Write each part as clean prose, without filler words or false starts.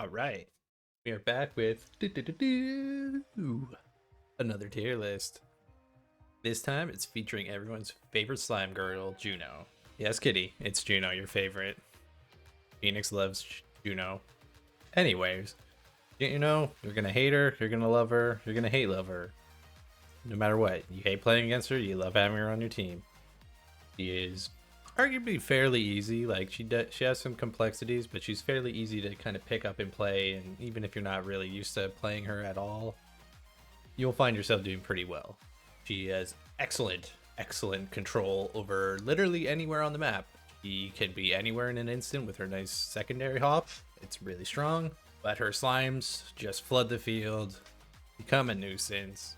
All right, we are back with another tier list. This time it's featuring everyone's favorite slime girl, Juno. Yes, Kitty, it's Juno, your favorite. Phoenix loves Juno. Anyways, Juno, you're gonna hate her, you're gonna love her, you're gonna hate love her. No matter what, you hate playing against her, you love having her on your team. She is arguably fairly easy. Like she has some complexities, but she's fairly easy to kind of pick up and play. And even if you're not really used to playing her at all, you'll find yourself doing pretty well. She has excellent control over literally anywhere on the map. She can be anywhere in an instant with her nice secondary hop. It's really strong. But her slimes just flood the field, become a nuisance.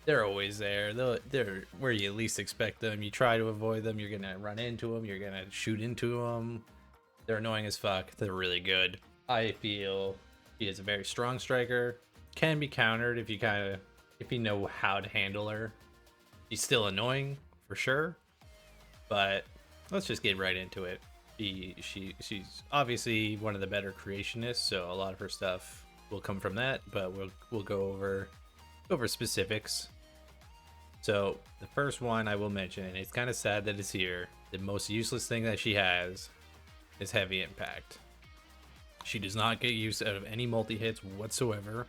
They're always there. They're where you least expect them. You try to avoid them, you're gonna run into them, you're gonna shoot into them. They're annoying as fuck. They're really good. I feel she is a very strong striker. Can be countered if you know how to handle her. She's still annoying for sure, but let's just get right into it. She's obviously one of the better creationists, so a lot of her stuff will come from that. But we'll go over specifics. So the first one I will mention, and it's kind of sad that it's here, the most useless thing that she has is heavy impact. She does not get use out of any multi-hits whatsoever,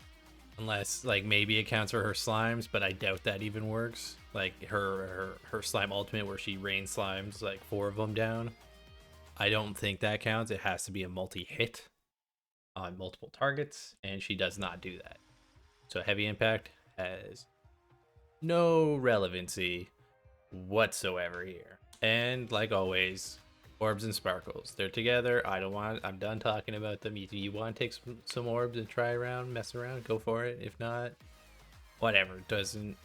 unless like maybe it counts for her slimes, but I doubt that even works. Like her slime ultimate where she rains slimes, like 4 of them down. I don't think that counts. It has to be a multi-hit on multiple targets, and she does not do that. So heavy impact has no relevancy whatsoever here. And like always, orbs and sparkles, they're together. I'm done talking about them. You want to take some orbs and try around, mess around, go for it. If not, whatever, doesn't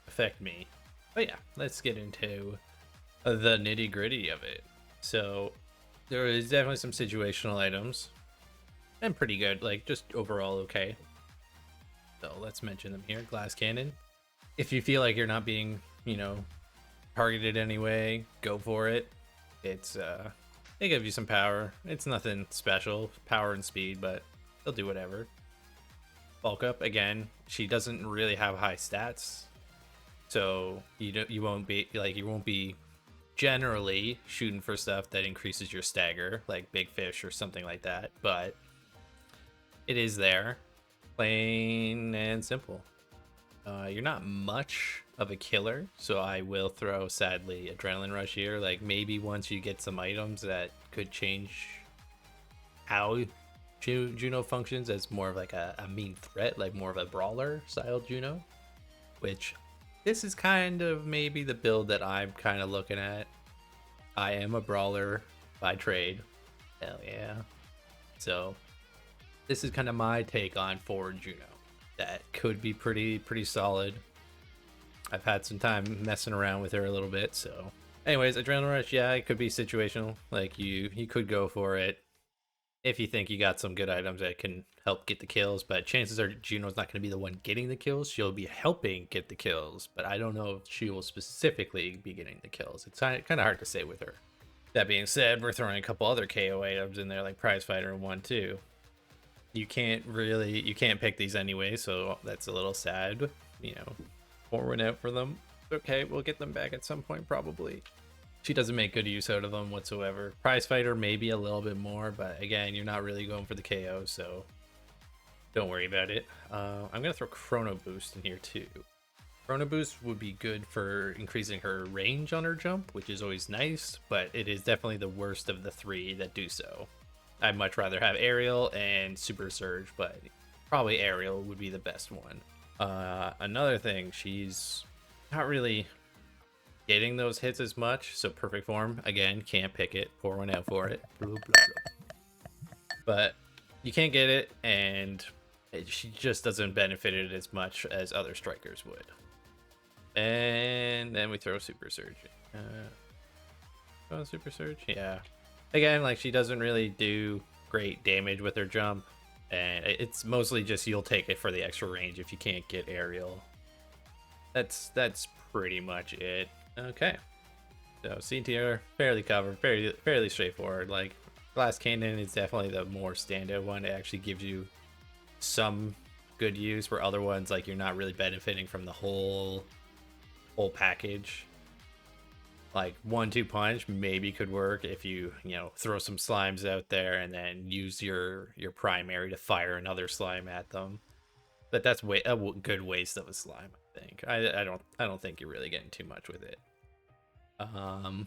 affect me. But yeah, let's get into the nitty gritty of it. So there is definitely some situational items and pretty good, like just overall okay. So let's mention them here. Glass cannon. If you feel like you're not being, targeted anyway, go for it. It's they give you some power. It's nothing special, power and speed, but they'll do whatever. Bulk up again. She doesn't really have high stats, so you won't be generally shooting for stuff that increases your stagger, like big fish or something like that. But it is there. Plain and simple. You're not much of a killer, so I will throw, sadly, Adrenaline Rush here. Like maybe once you get some items that could change how Juno functions as more of like a mean threat, like more of a brawler style Juno, which this is kind of maybe the build that I'm kind of looking at. I am a brawler by trade. Hell yeah. So this is kind of my take on forward Juno. That could be pretty solid. I've had some time messing around with her a little bit, so anyways, Adrenaline Rush, yeah, it could be situational. Like you could go for it if you think you got some good items that can help get the kills, but chances are Juno's not going to be the one getting the kills. She'll be helping get the kills, but I don't know if she will specifically be getting the kills. It's kind of hard to say with her. That being said, we're throwing a couple other KO items in there, like Prize Fighter and 1-2. You can't pick these anyway, so that's a little sad. Pouring out for them. Okay, we'll get them back at some point probably. She doesn't make good use out of them whatsoever. Prize Fighter maybe a little bit more, but again, you're not really going for the KO, so don't worry about it. I'm gonna throw Chrono Boost in here too. Chrono Boost would be good for increasing her range on her jump, which is always nice, but it is definitely the worst of the 3 that do so. I'd much rather have Aerial and Super Surge, but probably Aerial would be the best one. Another thing, she's not really getting those hits as much, so Perfect Form, again, can't pick it. Pour one out for it. Blah, blah, blah. But you can't get it, and she just doesn't benefit it as much as other strikers would. And then we throw Super Surge. Super Surge? Yeah. Again, like she doesn't really do great damage with her jump, and it's mostly just you'll take it for the extra range if you can't get aerial. That's pretty much it. Okay, so C tier fairly covered, fairly straightforward. Like Glass Cannon is definitely the more standout one. It actually gives you some good use, where other ones, like, you're not really benefiting from the whole package. Like 1-2 punch maybe could work if you throw some slimes out there and then use your primary to fire another slime at them. But that's a good waste of a slime, I think. I don't think you're really getting too much with it.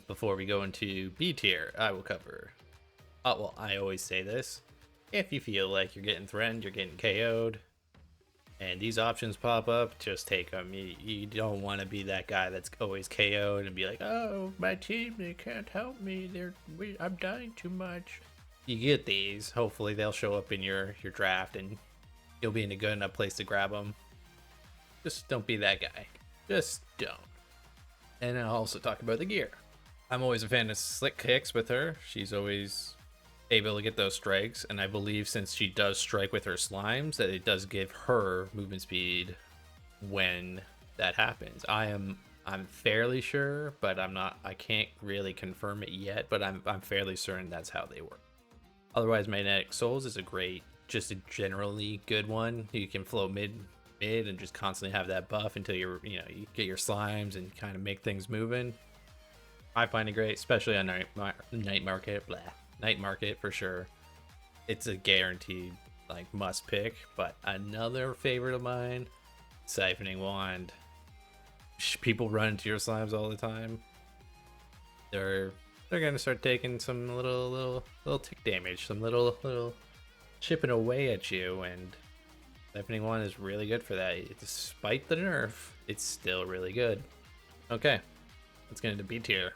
Before we go into B tier, I will cover. Well, I always say this: if you feel like you're getting threatened, you're getting KO'd, and these options pop up, just take them. You don't want to be that guy that's always KO'd and be like, oh, my team, they can't help me. I'm dying too much. You get these. Hopefully they'll show up in your draft and you'll be in a good enough place to grab them. Just don't be that guy. Just don't. And I'll also talk about the gear. I'm always a fan of slick kicks with her. She's always able to get those strikes, and I believe since she does strike with her slimes, that it does give her movement speed when that happens. I'm fairly sure, but I can't really confirm it yet, but I'm fairly certain that's how they work. Otherwise, Magnetic Souls is just a generally good one. You can flow mid and just constantly have that buff until you get your slimes and kind of make things moving. I find it great, especially on night market. Night market for sure. It's a guaranteed like must pick. But another favorite of mine, Siphoning Wand. People run into your slimes all the time. They're gonna start taking some little tick damage, some little chipping away at you, and Siphoning Wand is really good for that. Despite the nerf, it's still really good. Okay, let's get into B tier.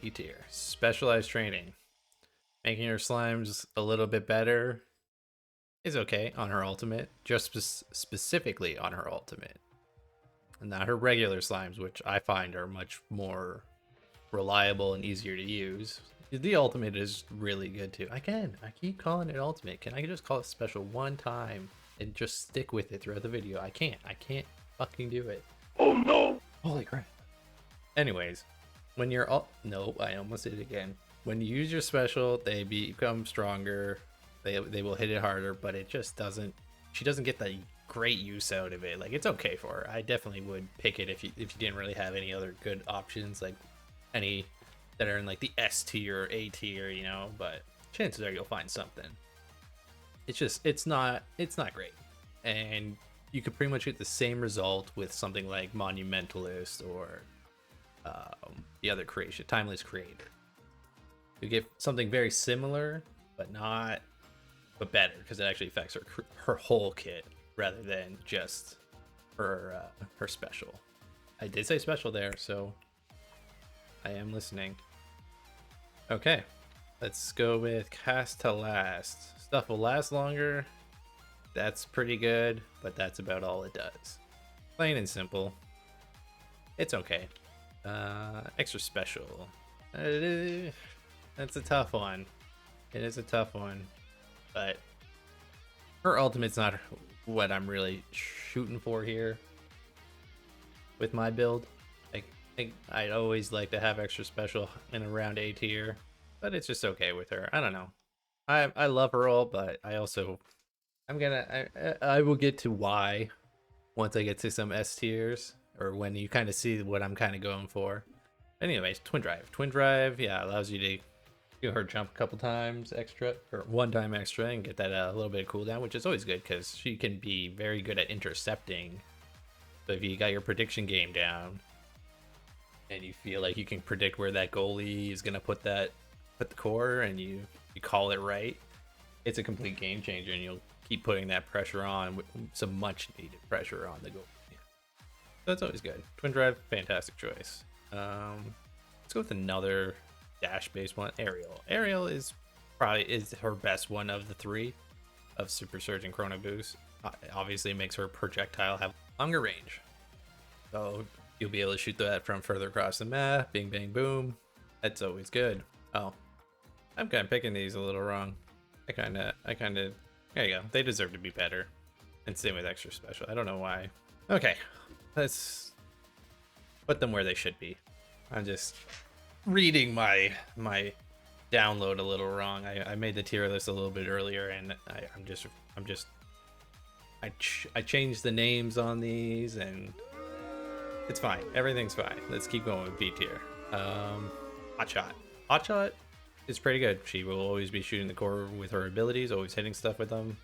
B tier, specialized training. Making her slimes a little bit better is okay on her ultimate, just specifically on her ultimate. And not her regular slimes, which I find are much more reliable and easier to use. The ultimate is really good too. I keep calling it ultimate. Can I just call it special one time and just stick with it throughout the video? I can't fucking do it. Oh no! Holy crap. Anyways, when you're no, I almost did it again. When you use your special, they become stronger. They will hit it harder, but it just doesn't. She doesn't get the great use out of it. Like, it's okay for her. I definitely would pick it if you didn't really have any other good options, like any that are in like the S tier or A tier, But chances are you'll find something. It's not great, and you could pretty much get the same result with something like Monumentalist or the other creation, Timeless Creator. You get something very similar, but better, because it actually affects her whole kit rather than just her special. I did say special there, so I am listening. Okay, let's go with Cast to Last. Stuff will last longer. That's pretty good, but that's about all it does. Plain and simple. It's okay. Extra special. That's a tough one. It is a tough one, but her ultimate's not what I'm really shooting for here with my build. I'd always like to have extra special in around A tier, but it's just okay with her. I don't know. I love her ult, but I will get to why once I get to some S tiers, or when you kind of see what I'm kind of going for. Anyways, Twin Drive, yeah, allows you to do her jump a couple times extra, or one time extra, and get that a little bit of cooldown, which is always good because she can be very good at intercepting. So if you got your prediction game down and you feel like you can predict where that goalie is gonna put the core, and you call it right, it's a complete game changer, and you'll keep putting that pressure on, with some much needed pressure on the goalie. So that's always good. Twin Drive, fantastic choice. Let's go with another dash-based one. Aerial is her best one of the three of Super Surge and Chrono Boost. Obviously, it makes her projectile have longer range, so you'll be able to shoot that from further across the map. Bing, bang, boom. That's always good. Oh, I'm kind of picking these a little wrong. I kind of. There you go. They deserve to be better. And same with extra special. I don't know why. Okay, let's put them where they should be. I'm just reading my download a little wrong. I made the tier list a little bit earlier, and I'm just I changed the names on these, and it's fine. Everything's fine. Let's keep going with B tier. Hotshot. Hotshot is pretty good. She will always be shooting the core with her abilities, always hitting stuff with them.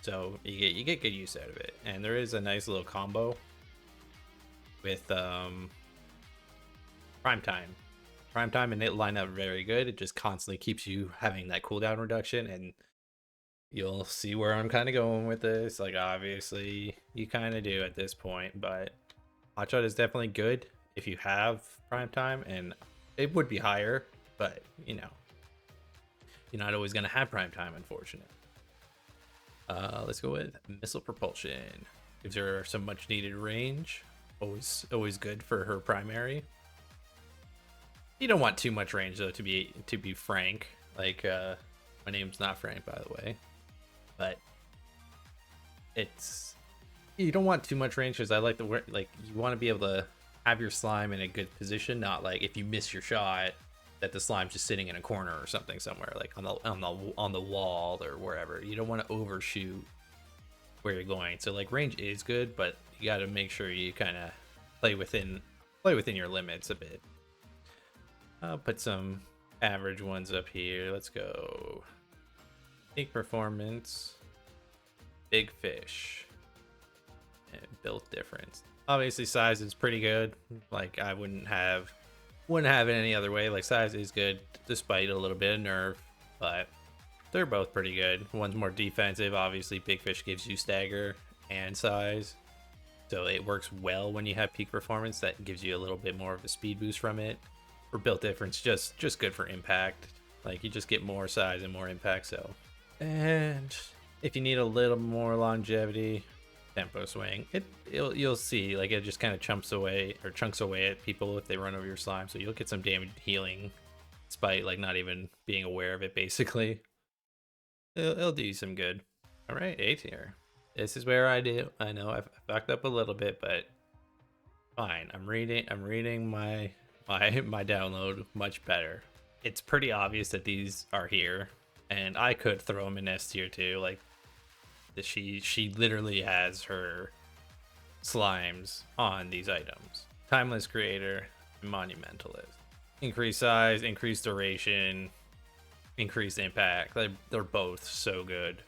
So you get good use out of it. And there is a nice little combo with Primetime. Primetime and it line up very good. It just constantly keeps you having that cooldown reduction, and you'll see where I'm kind of going with this. Like, obviously, you kind of do at this point, but Hotshot is definitely good if you have Primetime, and it would be higher, but, you know, you're not always going to have Primetime, unfortunately. Let's go with Missile Propulsion. Gives her some much needed range. Always good for her primary. You don't want too much range though, to be frank. Like, my name's not Frank, by the way, but you don't want too much range, because I like the word, like, you want to be able to have your slime in a good position, not like if you miss your shot that the slime's just sitting in a corner or something somewhere, like on the wall or wherever. You don't want to overshoot where you're going. So like, range is good, but you got to make sure you kind of play within your limits a bit. I'll put some average ones up here. Let's go. Peak Performance, Big Fish, and Build Difference. Obviously, size is pretty good. Like, I wouldn't have it any other way. Like, size is good despite a little bit of nerf, but they're both pretty good. One's more defensive. Obviously, Big Fish gives you stagger and size, so it works well when you have peak performance. That gives you a little bit more of a speed boost from it. For Built Difference, just good for impact. Like, you just get more size and more impact. So, and if you need a little more longevity, Tempo Swing. You'll see, like, it just kind of chunks away at people if they run over your slime. So you'll get some damage healing, despite like not even being aware of it. Basically, it'll do you some good. All right, A tier. This is where I know I fucked up a little bit, but fine. I'm reading my download much better. It's pretty obvious that these are here, and I could throw them in S tier too. Like, she literally has her slimes on these items. Timeless Creator and Monumentalist. Increased size, increased duration, increased impact. They're both so good.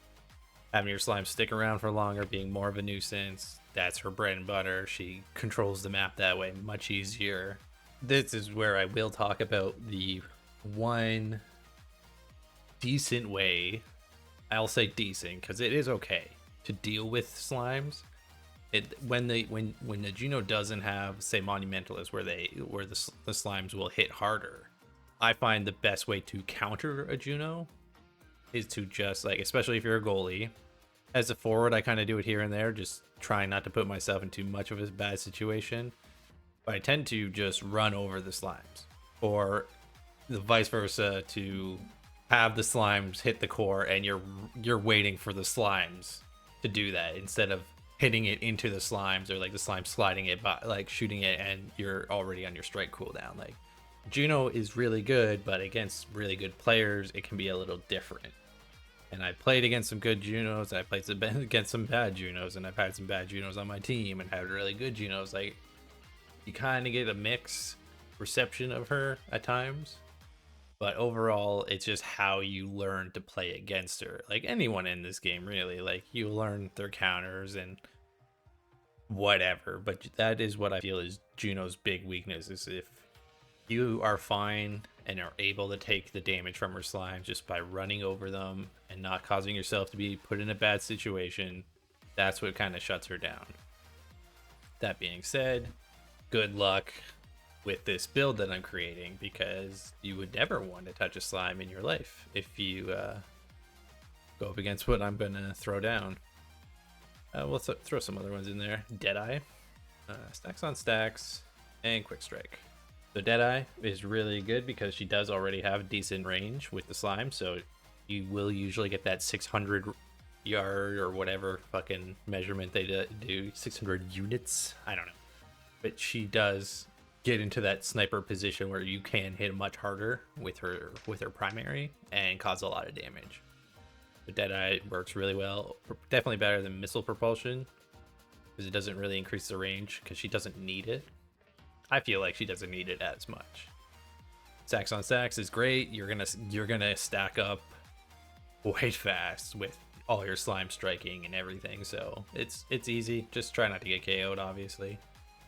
Having your slime stick around for longer, being more of a nuisance, that's her bread and butter. She controls the map that way much easier. This is where I will talk about the one decent way, I'll say decent because it is okay, to deal with slimes. When the Juno doesn't have, say, Monumentalist, where the slimes will hit harder, I find the best way to counter a Juno is to just, like, especially if you're a goalie. As a forward, I kind of do it here and there, just trying not to put myself in too much of a bad situation. But I tend to just run over the slimes, or the vice versa, to have the slimes hit the core and you're waiting for the slimes to do that instead of hitting it into the slimes, or like the slime sliding it by, like shooting it and you're already on your strike cooldown. Like, Juno is really good, but against really good players it can be a little different. And I played against some good Junos, and I played against some bad Junos, and I've had some bad Junos on my team and had really good Junos. Like, you kind of get a mixed reception of her at times, but overall it's just how you learn to play against her. Like, anyone in this game, really, like, you learn their counters and whatever. But that is what I feel is Juno's big weakness, is if you are fine and are able to take the damage from her slimes just by running over them and not causing yourself to be put in a bad situation, that's what kind of shuts her down. That being said, good luck with this build that I'm creating, because you would never want to touch a slime in your life if you go up against what I'm gonna throw down. We'll throw some other ones in there. Deadeye, stacks on stacks, and quick strike. So Deadeye is really good because she does already have decent range with the slime, so you will usually get that 600 yard or whatever fucking measurement they do, 600 units, I don't know. But she does get into that sniper position where you can hit much harder with her primary and cause a lot of damage. The Deadeye works really well, definitely better than missile propulsion because it doesn't really increase the range because she doesn't need it. I feel like she doesn't need it as much. Stacks on stacks is great. You're gonna stack up quite fast with all your slime striking and everything, so it's easy. Just try not to get KO'd, obviously.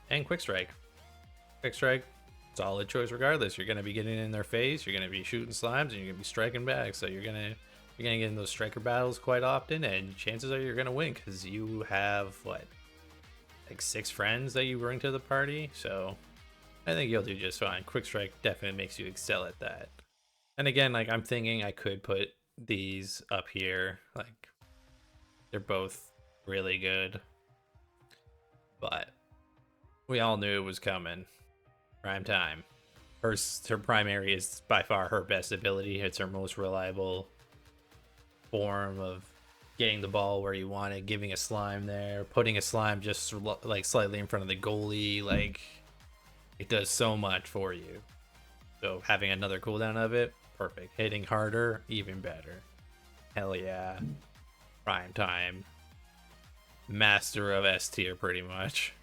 And quick strike, solid choice regardless. You're gonna be getting in their face, you're gonna be shooting slimes, and you're gonna be striking back, so you're gonna get in those striker battles quite often, and chances are you're gonna win because you have what, like 6 friends that you bring to the party. So I think you'll do just fine. Quick strike definitely makes you excel at that. And again, like, I'm thinking I could put these up here, like, they're both really good, but we all knew it was coming. Prime time. Her primary is by far her best ability. It's her most reliable form of getting the ball where you want it, giving a slime there, putting a slime just like slightly in front of the goalie. Like, it does so much for you. So having another cooldown of it, perfect. Hitting harder, even better. Hell yeah. Prime time. Master of S tier, pretty much.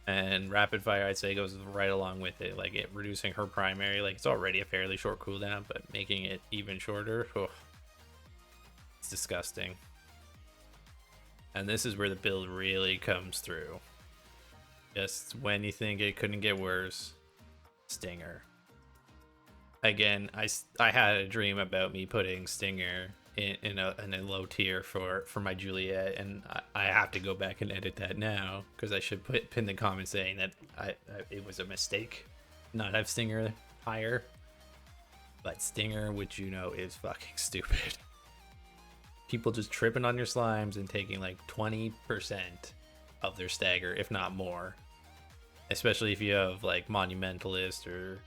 And rapid fire, I'd say, goes right along with it. Like, it reducing her primary, like, it's already a fairly short cooldown, but making it even shorter, oh, it's disgusting. And this is where the build really comes through. Just when you think it couldn't get worse, Stinger. Again, I had a dream about me putting Stinger in a low tier for my Juliet, and I have to go back and edit that now because I should pin the comment saying that it was a mistake not have Stinger higher. But Stinger with Juno is fucking stupid. People just tripping on your slimes and taking like 20% of their stagger, if not more. Especially if you have like Monumentalist or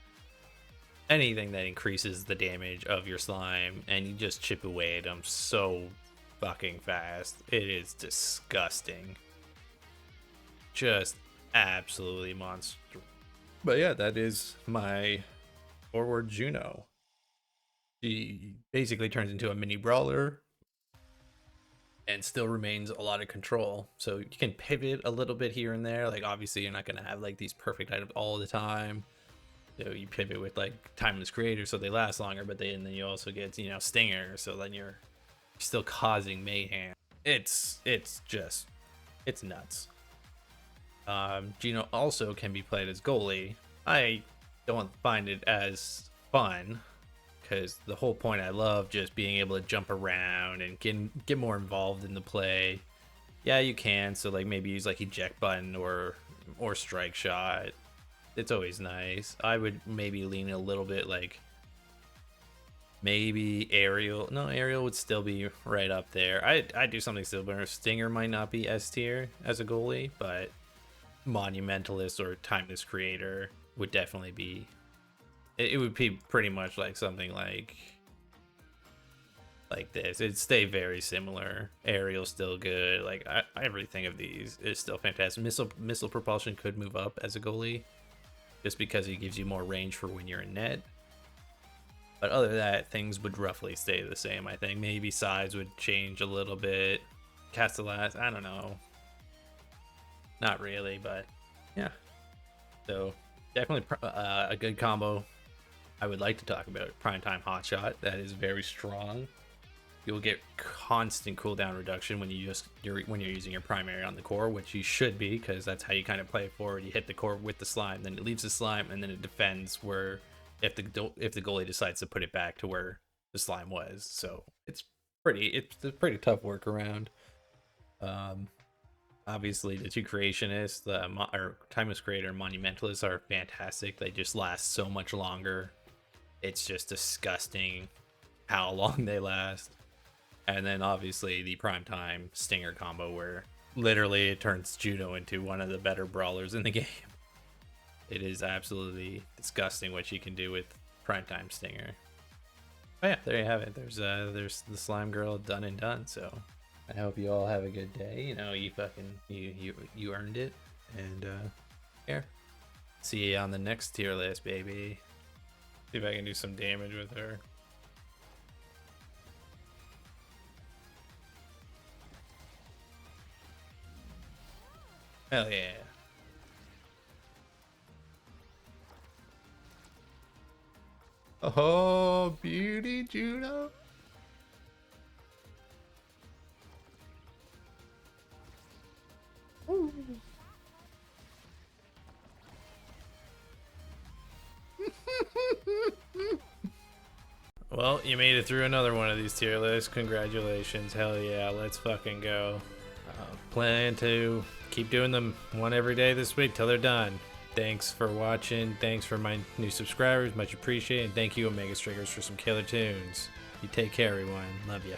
anything that increases the damage of your slime, and you just chip away at them so fucking fast. It is disgusting. Just absolutely monstrous. But yeah, that is my forward Juno. She basically turns into a mini brawler and still remains a lot of control. So you can pivot a little bit here and there. Like, obviously you're not going to have like these perfect items all the time. So you pivot with like Timeless Creator so they last longer, but then you also get, you know, Stinger, so then you're still causing mayhem. It's nuts. Juno also can be played as goalie. I don't find it as fun because the whole point, I love just being able to jump around and get more involved in the play. Yeah, you can, so like maybe use like eject button or strike shot. It's always nice. I would maybe lean a little bit like maybe aerial. No, aerial would still be right up there. I do something similar. Stinger might not be S tier as a goalie, but Monumentalist or Timeless Creator would definitely be. It would be pretty much like something like this. It'd stay very similar. Aerial's still good. Like, everything of these is still fantastic. Missile propulsion could move up as a goalie, just because it gives you more range for when you're in net. But other than that, things would roughly stay the same. I think maybe size would change a little bit. Castellas, I don't know. Not really, but yeah. So definitely a good combo. I would like to talk about Primetime Hotshot. That is very strong. You'll get constant cooldown reduction when you're using your primary on the core, which you should be, because that's how you kind of play it forward. You hit the core with the slime, then it leaves the slime, and then it defends where if the goalie decides to put it back to where the slime was. So it's a pretty tough workaround. Obviously the two creationists, or Timeless Creator and Monumentalist, are fantastic. They just last so much longer. It's just disgusting how long they last. And then obviously the Primetime Stinger combo, where literally it turns Juno into one of the better brawlers in the game. It is absolutely disgusting what you can do with Primetime Stinger. Oh yeah, there you have it. There's the slime girl done and done. So I hope you all have a good day. You know, you earned it. And here. See you on the next tier list, baby. See if I can do some damage with her. Hell yeah. Oh, beauty, Juno. Ooh. Well, you made it through another one of these tier lists. Congratulations. Hell yeah, let's fucking go. Plan to keep doing them one every day this week till they're done. Thanks for watching. Thanks for my new subscribers. Much appreciated. And thank you, OmegaStrikers, for some killer tunes. You take care, everyone. Love ya.